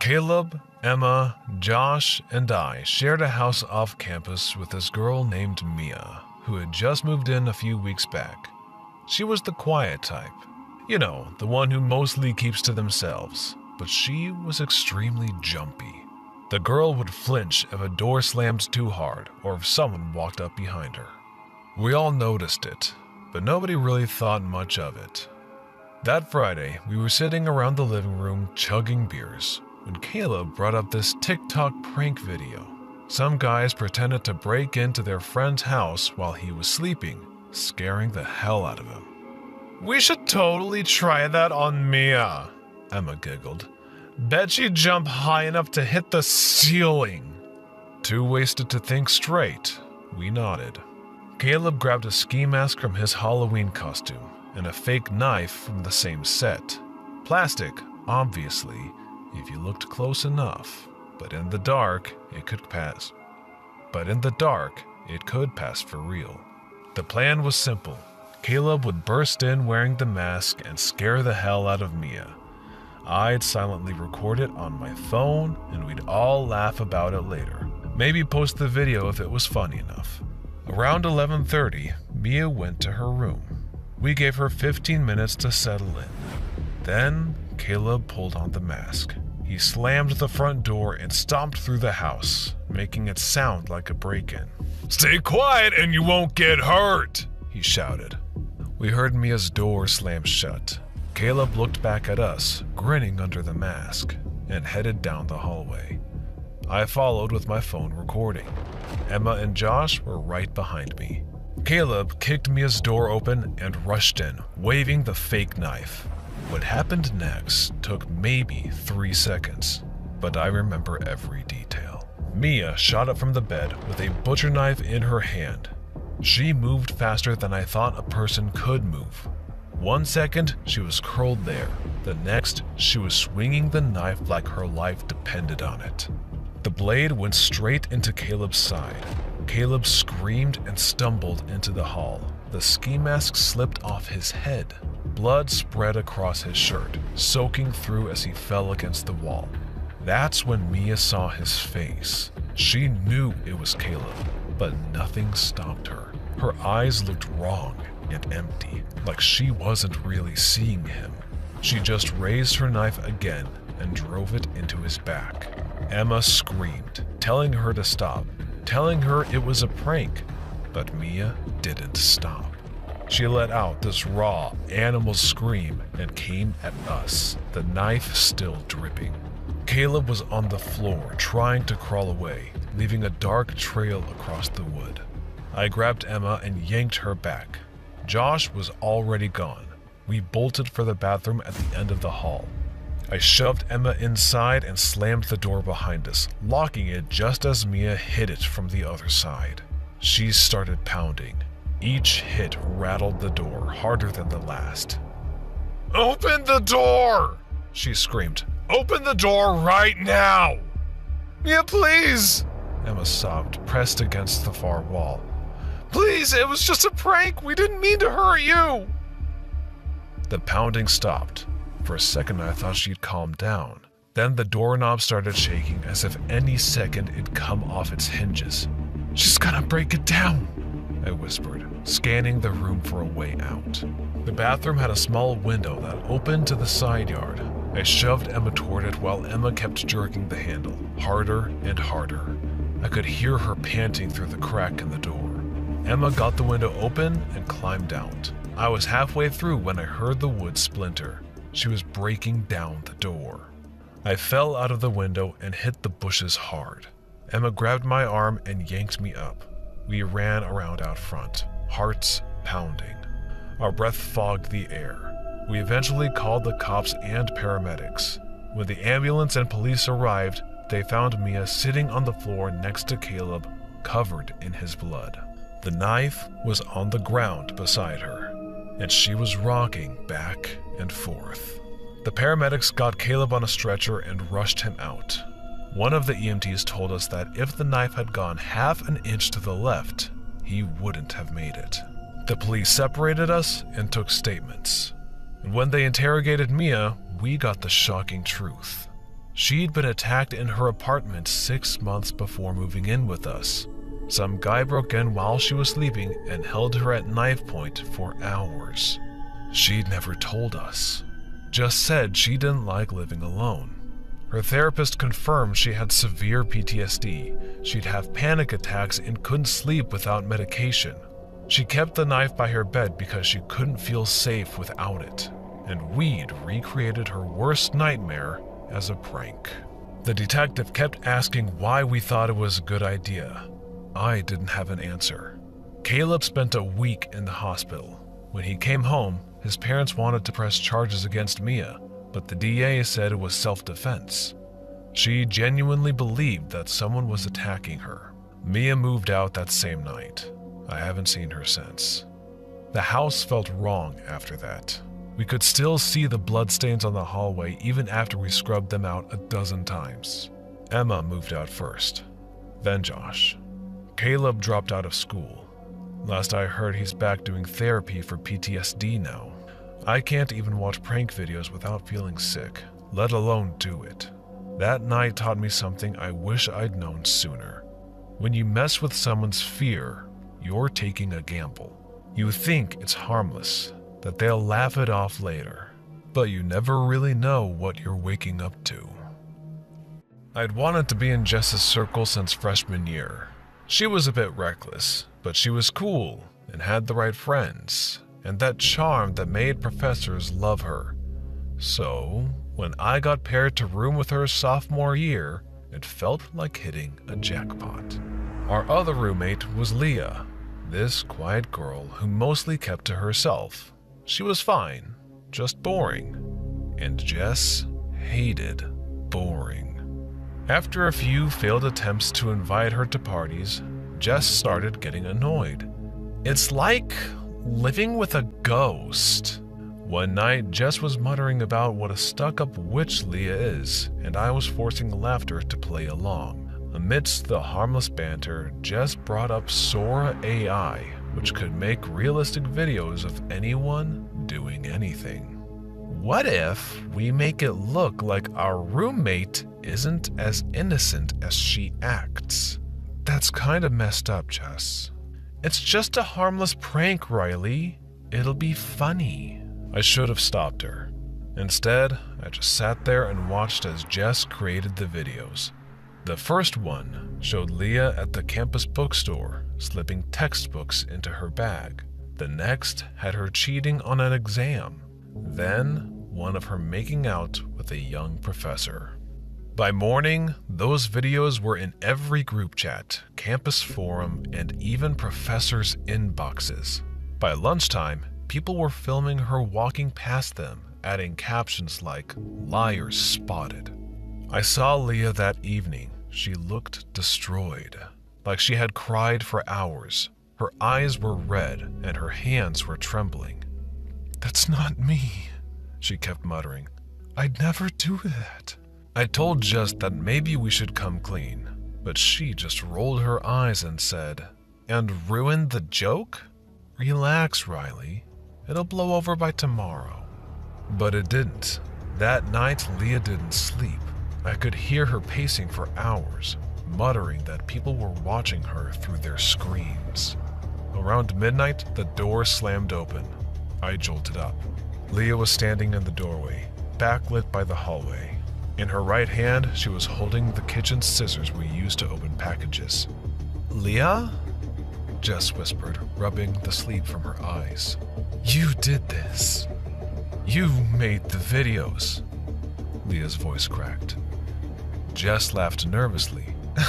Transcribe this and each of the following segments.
Caleb, Emma, Josh, and I shared a house off campus with this girl named Mia, who had just moved in a few weeks back. She was the quiet type. You know, the one who mostly keeps to themselves, but she was extremely jumpy. The girl would flinch if a door slammed too hard or if someone walked up behind her. We all noticed it, but nobody really thought much of it. That Friday, we were sitting around the living room chugging beers when Caleb brought up this TikTok prank video. Some guys pretended to break into their friend's house while he was sleeping, scaring the hell out of him. "We should totally try that on Mia," Emma giggled. "Bet she'd jump high enough to hit the ceiling." Too wasted to think straight, we nodded. Caleb grabbed a ski mask from his Halloween costume and a fake knife from the same set. Plastic, obviously, if you looked close enough, but in the dark, it could pass. For real. The plan was simple. Caleb would burst in wearing the mask and scare the hell out of Mia. I'd silently record it on my phone, and we'd all laugh about it later. Maybe post the video if it was funny enough. Around 11:30, Mia went to her room. We gave her 15 minutes to settle in. Then, Caleb pulled on the mask. He slammed the front door and stomped through the house, making it sound like a break-in. "Stay quiet and you won't get hurt," he shouted. We heard Mia's door slam shut. Caleb looked back at us, grinning under the mask, and headed down the hallway. I followed with my phone recording. Emma and Josh were right behind me. Caleb kicked Mia's door open and rushed in, waving the fake knife. What happened next took maybe 3 seconds, but I remember every detail. Mia shot up from the bed with a butcher knife in her hand. She moved faster than I thought a person could move. 1 second, she was curled there. The next, she was swinging the knife like her life depended on it. The blade went straight into Caleb's side. Caleb screamed and stumbled into the hall. The ski mask slipped off his head. Blood spread across his shirt, soaking through as he fell against the wall. That's when Mia saw his face. She knew it was Caleb, but nothing stopped her. Her eyes looked wrong and empty, like she wasn't really seeing him. She just raised her knife again and drove it into his back. Emma screamed, telling her to stop, telling her it was a prank, but Mia didn't stop. She let out this raw animal scream and came at us, the knife still dripping. Caleb was on the floor trying to crawl away, leaving a dark trail across the wood. I grabbed Emma and yanked her back. Josh was already gone. We bolted for the bathroom at the end of the hall. I shoved Emma inside and slammed the door behind us, locking it just as Mia hit it from the other side. She started pounding. Each hit rattled the door harder than the last. "Open the door!" she screamed. "Open the door right now!" "Mia, please!" Emma sobbed, pressed against the far wall. "Please, it was just a prank. We didn't mean to hurt you." The pounding stopped. For a second, I thought she'd calmed down. Then the doorknob started shaking as if any second it'd come off its hinges. "She's gonna break it down," I whispered, scanning the room for a way out. The bathroom had a small window that opened to the side yard. I shoved Emma toward it while Emma kept jerking the handle, harder and harder. I could hear her panting through the crack in the door. Emma got the window open and climbed out. I was halfway through when I heard the wood splinter. She was breaking down the door. I fell out of the window and hit the bushes hard. Emma grabbed my arm and yanked me up. We ran around out front, hearts pounding. Our breath fogged the air. We eventually called the cops and paramedics. When the ambulance and police arrived, they found Mia sitting on the floor next to Caleb, covered in his blood. The knife was on the ground beside her, and she was rocking back and forth. The paramedics got Caleb on a stretcher and rushed him out. One of the EMTs told us that if the knife had gone half an inch to the left, he wouldn't have made it. The police separated us and took statements. And when they interrogated Mia, we got the shocking truth. She'd been attacked in her apartment 6 months before moving in with us. Some guy broke in while she was sleeping and held her at knife point for hours. She'd never told us, just said she didn't like living alone. Her therapist confirmed she had severe PTSD. She'd have panic attacks and couldn't sleep without medication. She kept the knife by her bed because she couldn't feel safe without it. And we'd recreated her worst nightmare as a prank. The detective kept asking why we thought it was a good idea. I didn't have an answer. Caleb spent a week in the hospital. When he came home, his parents wanted to press charges against Mia, but the DA said it was self-defense. She genuinely believed that someone was attacking her. Mia moved out that same night. I haven't seen her since. The house felt wrong after that. We could still see the bloodstains on the hallway even after we scrubbed them out a dozen times. Emma moved out first, then Josh. Caleb dropped out of school. Last I heard, he's back doing therapy for PTSD now. I can't even watch prank videos without feeling sick, let alone do it. That night taught me something I wish I'd known sooner. When you mess with someone's fear, you're taking a gamble. You think it's harmless, that they'll laugh it off later, but you never really know what you're waking up to. I'd wanted to be in Jess's circle since freshman year. She was a bit reckless, but she was cool and had the right friends, and that charm that made professors love her. So, when I got paired to room with her sophomore year, it felt like hitting a jackpot. Our other roommate was Leah, this quiet girl who mostly kept to herself. She was fine, just boring. And Jess hated boring. After a few failed attempts to invite her to parties, Jess started getting annoyed. It's like living with a ghost. One night, Jess was muttering about what a stuck-up witch Leah is, and I was forcing laughter to play along. Amidst the harmless banter, Jess brought up Sora AI, which could make realistic videos of anyone doing anything. What if we make it look like our roommate isn't as innocent as she acts? That's kind of messed up, Jess. It's just a harmless prank, Riley. It'll be funny. I should have stopped her. Instead, I just sat there and watched as Jess created the videos. The first one showed Leah at the campus bookstore, slipping textbooks into her bag. The next had her cheating on an exam. Then, one of her making out with a young professor. By morning, those videos were in every group chat, campus forum, and even professors' inboxes. By lunchtime, people were filming her walking past them, adding captions like, "Liars spotted." I saw Leah that evening. She looked destroyed, like she had cried for hours. Her eyes were red and her hands were trembling. "That's not me," she kept muttering. "I'd never do that." I told Jess that maybe we should come clean, but she just rolled her eyes and said, "And ruined the joke? Relax, Riley. It'll blow over by tomorrow." But it didn't. That night, Leah didn't sleep. I could hear her pacing for hours, muttering that people were watching her through their screens. Around midnight, the door slammed open. I jolted up. Leah was standing in the doorway, backlit by the hallway. In her right hand, she was holding the kitchen scissors we used to open packages. "Leah?" Jess whispered, rubbing the sleep from her eyes. "You did this. You made the videos." Leah's voice cracked. Jess laughed nervously.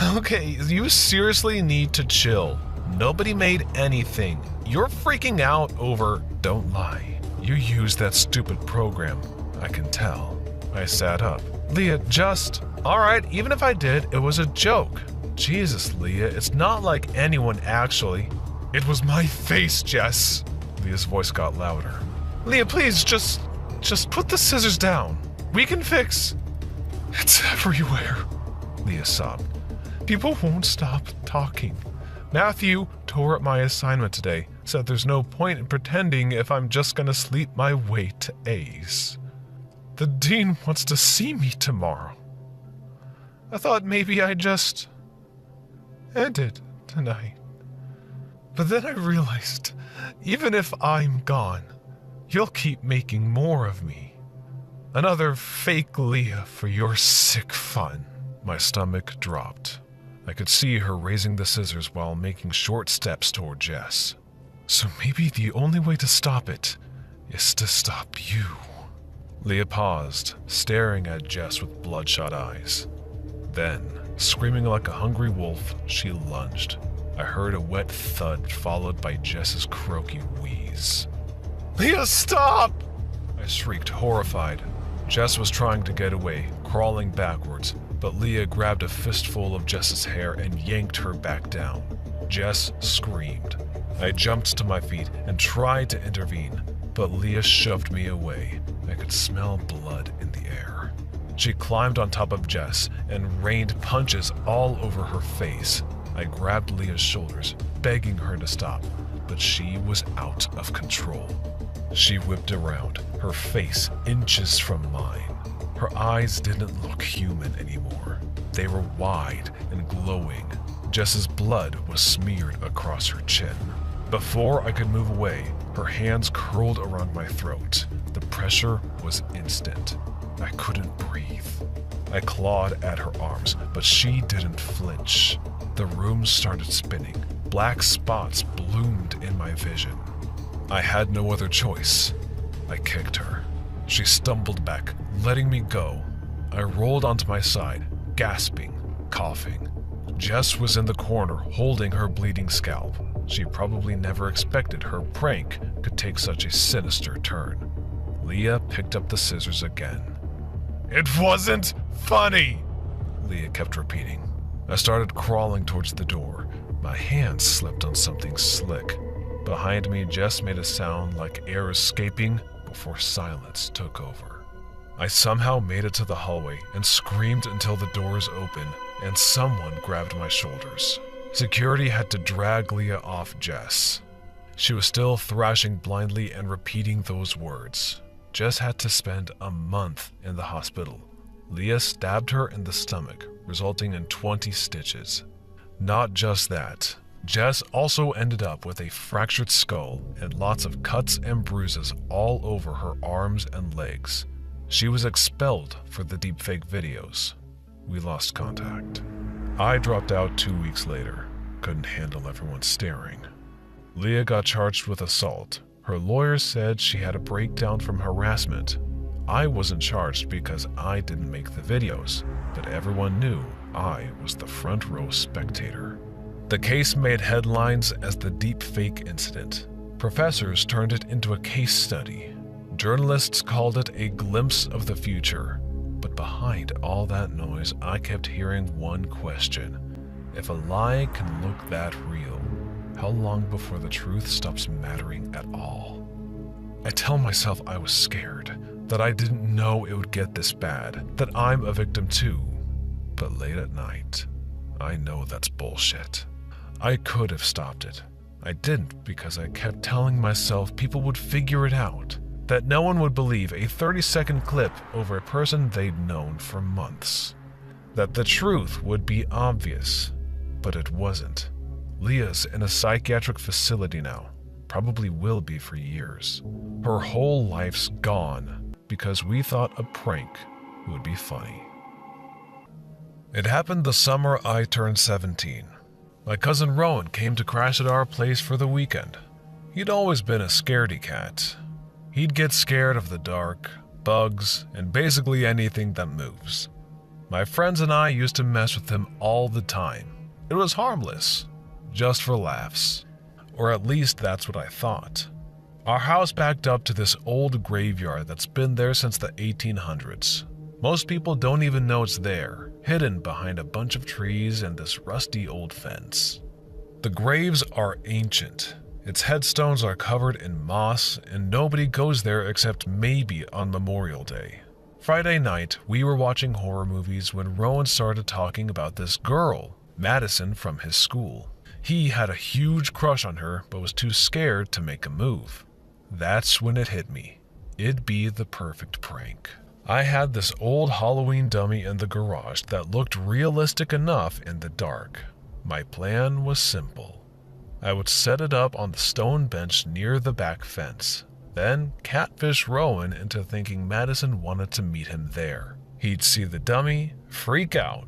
"Okay, you seriously need to chill. Nobody made anything. You're freaking out over..." "Don't lie. You used that stupid program. I can tell." I sat up. "Leah, just..." "Alright, even if I did, it was a joke." "Jesus, Leah, it's not like anyone actually..." "It was my face, Jess." Leah's voice got louder. "Leah, please, just put the scissors down. We can fix..." "It's everywhere," Leah sobbed. "People won't stop talking. Matthew tore up my assignment today, said there's no point in pretending if I'm just gonna sleep my way to A's. The dean wants to see me tomorrow. I thought maybe I'd just end it tonight. But then I realized, even if I'm gone, you'll keep making more of me. Another fake Leah for your sick fun. My stomach dropped. I could see her raising the scissors while making short steps toward Jess. So maybe the only way to stop it is to stop you. Leah paused, staring at Jess with bloodshot eyes. Then, screaming like a hungry wolf, she lunged. I heard a wet thud followed by Jess's croaky wheeze. Leah, stop! I shrieked, horrified. Jess was trying to get away, crawling backwards, but Leah grabbed a fistful of Jess's hair and yanked her back down. Jess screamed. I jumped to my feet and tried to intervene, but Leah shoved me away. I could smell blood in the air. She climbed on top of Jess and rained punches all over her face. I grabbed Leah's shoulders, begging her to stop, but she was out of control. She whipped around, her face inches from mine. Her eyes didn't look human anymore. They were wide and glowing. Jess's blood was smeared across her chin. Before I could move away, her hands curled around my throat. The pressure was instant. I couldn't breathe. I clawed at her arms, but she didn't flinch. The room started spinning. Black spots bloomed in my vision. I had no other choice. I kicked her. She stumbled back, letting me go. I rolled onto my side, gasping, coughing. Jess was in the corner, holding her bleeding scalp. She probably never expected her prank could take such a sinister turn. Leah picked up the scissors again. It wasn't funny, Leah kept repeating. I started crawling towards the door. My hand slipped on something slick. Behind me, Jess made a sound like air escaping before silence took over. I somehow made it to the hallway and screamed until the doors opened and someone grabbed my shoulders. Security had to drag Leah off Jess. She was still thrashing blindly and repeating those words. Jess had to spend a month in the hospital. Leah stabbed her in the stomach, resulting in 20 stitches. Not just that, Jess also ended up with a fractured skull and lots of cuts and bruises all over her arms and legs. She was expelled for the deepfake videos. We lost contact. I dropped out 2 weeks later. Couldn't handle everyone staring. Leah got charged with assault. Her lawyers said she had a breakdown from harassment. I wasn't charged because I didn't make the videos, but everyone knew I was the front row spectator. The case made headlines as the deepfake incident. Professors turned it into a case study. Journalists called it a glimpse of the future. But behind all that noise, I kept hearing one question. If a lie can look that real, how long before the truth stops mattering at all? I tell myself I was scared, that I didn't know it would get this bad, that I'm a victim too. But late at night, I know that's bullshit. I could have stopped it. I didn't because I kept telling myself people would figure it out, that no one would believe a 30-second clip over a person they'd known for months. That the truth would be obvious, but it wasn't. Leah's in a psychiatric facility now, probably will be for years. Her whole life's gone because we thought a prank would be funny. It happened the summer I turned 17. My cousin Rowan came to crash at our place for the weekend. He'd always been a scaredy cat. He'd get scared of the dark, bugs, and basically anything that moves. My friends and I used to mess with him all the time. It was harmless, just for laughs. Or at least that's what I thought. Our house backed up to this old graveyard that's been there since the 1800s. Most people don't even know it's there, hidden behind a bunch of trees and this rusty old fence. The graves are ancient. Its headstones are covered in moss, and nobody goes there except maybe on Memorial Day. Friday night, we were watching horror movies when Rowan started talking about this girl, Madison, from his school. He had a huge crush on her, but was too scared to make a move. That's when it hit me. It'd be the perfect prank. I had this old Halloween dummy in the garage that looked realistic enough in the dark. My plan was simple. I would set it up on the stone bench near the back fence, then catfish Rowan into thinking Madison wanted to meet him there. He'd see the dummy, freak out,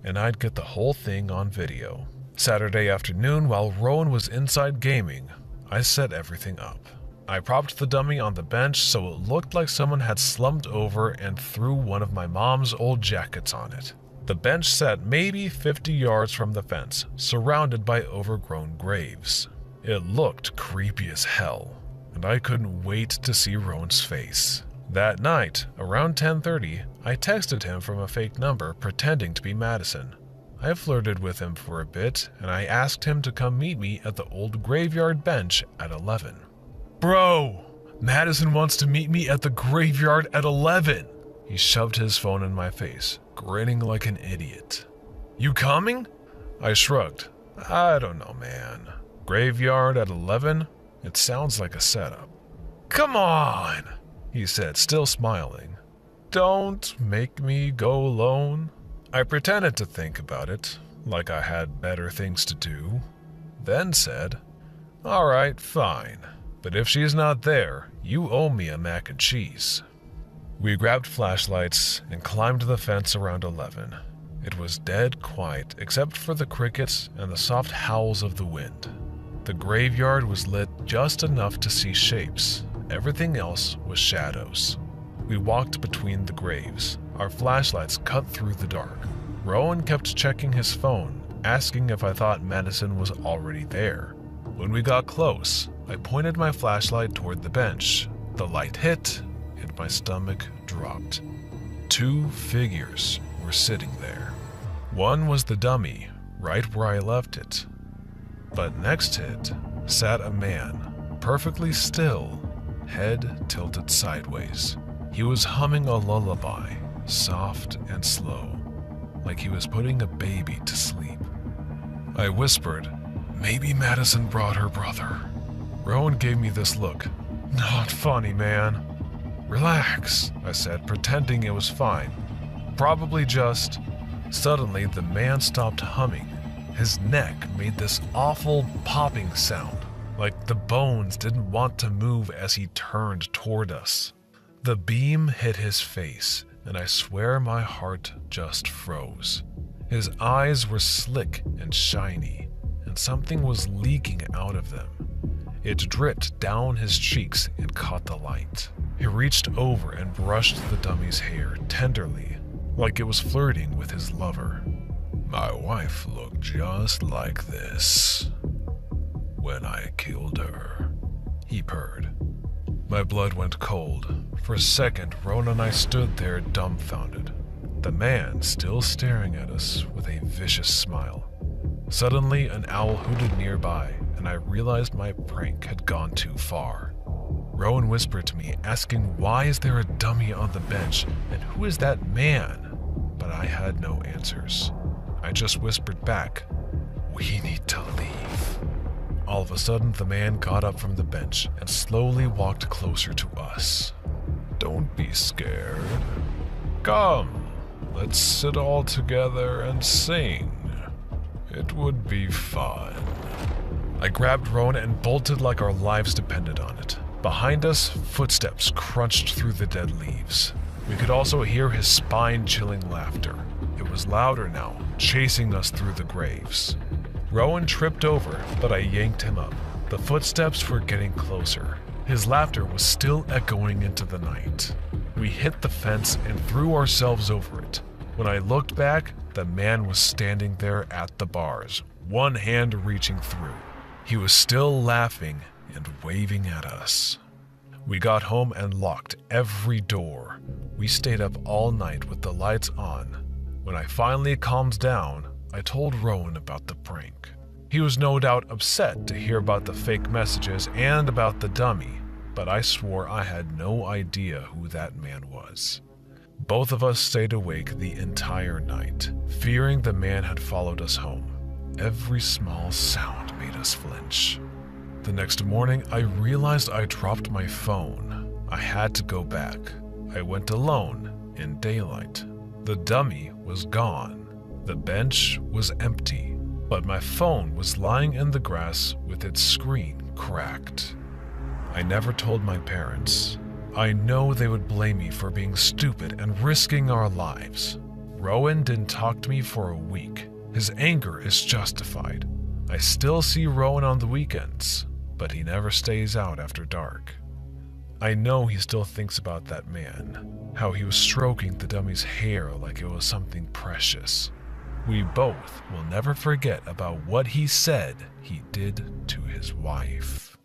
and I'd get the whole thing on video. Saturday afternoon, while Rowan was inside gaming, I set everything up. I propped the dummy on the bench so it looked like someone had slumped over and threw one of my mom's old jackets on it. The bench sat maybe 50 yards from the fence, surrounded by overgrown graves. It looked creepy as hell, and I couldn't wait to see Rowan's face. That night, around 10:30, I texted him from a fake number pretending to be Madison. I flirted with him for a bit, and I asked him to come meet me at the old graveyard bench at 11. "Bro, Madison wants to meet me at the graveyard at 11. He shoved his phone in my face, grinning like an idiot. "You coming?" I shrugged. "I don't know, man. Graveyard at 11? It sounds like a setup." "Come on," he said, still smiling. "Don't make me go alone." I pretended to think about it, like I had better things to do, then said, "All right, fine. But if she's not there, you owe me a mac and cheese." We grabbed flashlights and climbed the fence around 11. It was dead quiet except for the crickets and the soft howls of the wind. The graveyard was lit just enough to see shapes. Everything else was shadows. We walked between the graves. Our flashlights cut through the dark. Rowan kept checking his phone, asking if I thought Madison was already there. When we got close, I pointed my flashlight toward the bench. The light hit, and my stomach dropped. 2 figures were sitting there. One was the dummy, right where I left it. But next to it sat a man, perfectly still, head tilted sideways. He was humming a lullaby, soft and slow, like he was putting a baby to sleep. I whispered, "Maybe Madison brought her brother." Rowan gave me this look. "Not funny, man." "Relax," I said, pretending it was fine. "Probably just..." Suddenly, the man stopped humming. His neck made this awful popping sound, like the bones didn't want to move as he turned toward us. The beam hit his face, and I swear my heart just froze. His eyes were slick and shiny, and something was leaking out of them. It dripped down his cheeks and caught the light. He reached over and brushed the dummy's hair tenderly, like it was flirting with his lover. "My wife looked just like this when I killed her," he purred. My blood went cold. For a second, Rowan and I stood there dumbfounded, the man still staring at us with a vicious smile. Suddenly, an owl hooted nearby, and I realized my prank had gone too far. Rowan whispered to me, asking why is there a dummy on the bench, and who is that man? But I had no answers. I just whispered back, "We need to leave." All of a sudden, the man got up from the bench and slowly walked closer to us. "Don't be scared. Come, let's sit all together and sing. It would be fun." I grabbed Rowan and bolted like our lives depended on it. Behind us, footsteps crunched through the dead leaves. We could also hear his spine-chilling laughter. It was louder now, chasing us through the graves. Rowan tripped over, but I yanked him up. The footsteps were getting closer. His laughter was still echoing into the night. We hit the fence and threw ourselves over it. When I looked back, the man was standing there at the bars, one hand reaching through. He was still laughing and waving at us. We got home and locked every door. We stayed up all night with the lights on. When I finally calmed down, I told Rowan about the prank. He was no doubt upset to hear about the fake messages and about the dummy, but I swore I had no idea who that man was. Both of us stayed awake the entire night, fearing the man had followed us home. Every small sound made us flinch. The next morning, I realized I dropped my phone. I had to go back. I went alone, in daylight. The dummy was gone. The bench was empty, but my phone was lying in the grass with its screen cracked. I never told my parents. I know they would blame me for being stupid and risking our lives. Rowan didn't talk to me for a week. His anger is justified. I still see Rowan on the weekends, but he never stays out after dark. I know he still thinks about that man, how he was stroking the dummy's hair like it was something precious. We both will never forget about what he said he did to his wife.